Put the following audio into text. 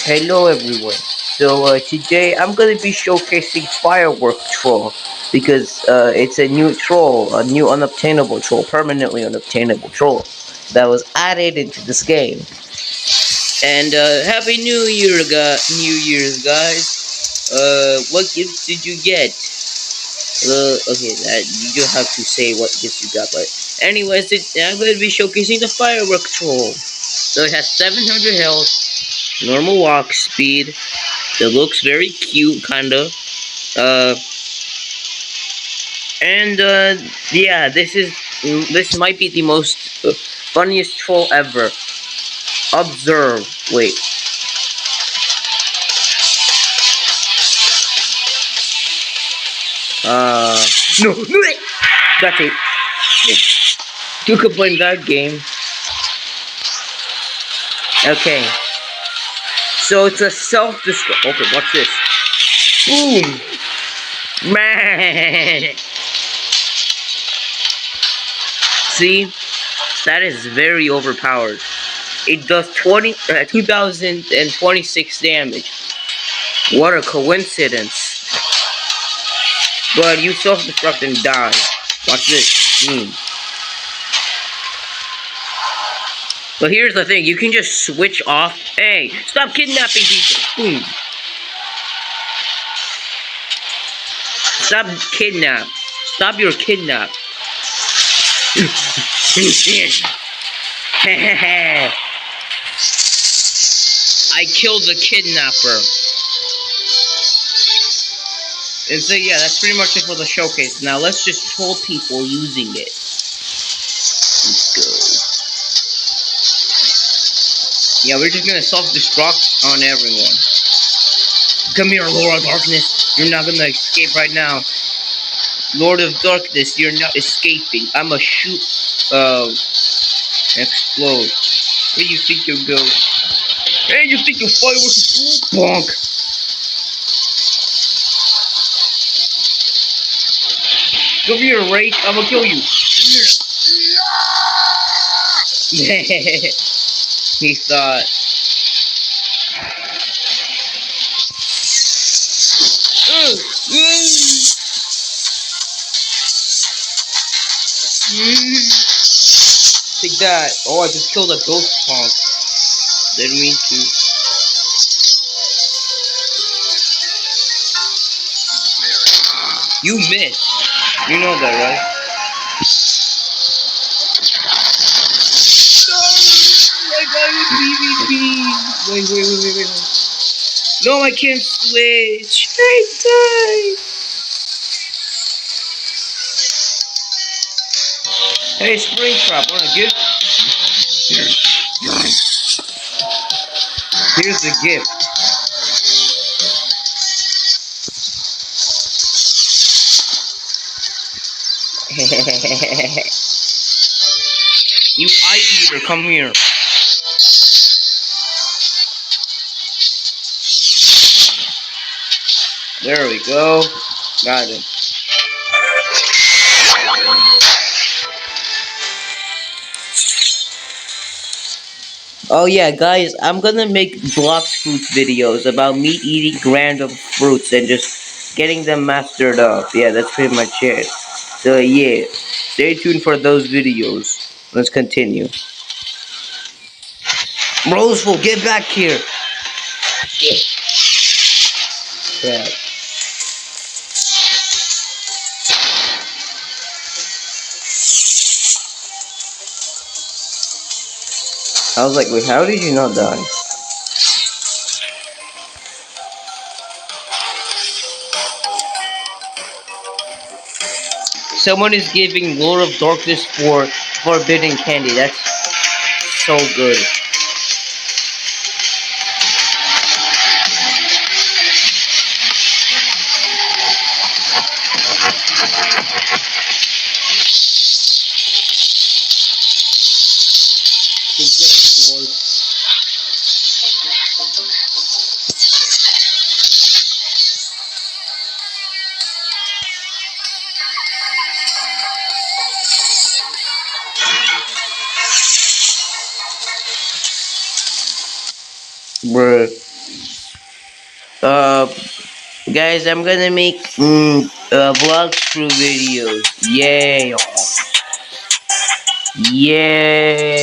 Hello everyone. Today I'm gonna be showcasing firework troll because it's a new troll, a new unobtainable troll, permanently unobtainable troll that was added into this game. And Happy New Year's, guys. What gifts did you get? Okay, that you do have to say what gifts you got, but anyways, I'm gonna be showcasing the firework troll. So it has 700 health, normal walk speed. It looks very cute, kinda. Uh, and yeah, this might be the most funniest troll ever. Observe. Wait. Uh, no, no. That's it. You could blame that game. Okay. So it's a self-destruct. Okay, watch this. Boom. Man. See, that is very overpowered. It does 2026 damage. What a coincidence. But you self-destruct and die. Watch this. But here's the thing, you can just switch off. Hey, stop kidnapping people. Stop kidnap. Stop your kidnap. I killed the kidnapper. And so yeah, that's pretty much it for the showcase. Now let's just troll people using it. Let's go. Yeah, we're just gonna self-destruct on everyone. Come here, Lord of Darkness. You're not gonna escape right now. Lord of Darkness, you're not escaping. I'ma shoot, explode. Where do you think you're going? Hey, you think your fireworks is cool? Bonk. Come here, Ray. I'ma kill you. He thought. Take that. Oh, I just killed a ghost punk. Didn't mean to. You missed. You know that, right? I got PvP. Wait. No, I can't switch. I died. Hey, Springtrap, wanna gift? Here's the gift. You eye eater, come here. There we go. Got him. Oh yeah, guys, I'm gonna make blocks fruits videos about me eating random fruits and just getting them mastered up. Yeah, that's pretty much it. So yeah, stay tuned for those videos. Let's continue. Roseful, get back here. Yeah. I was like, wait, how did you not die? Someone is giving Lord of Darkness for forbidden candy. That's so good. Bruh. Uh, guys, I'm gonna make vlogs through videos. Yay! Yay!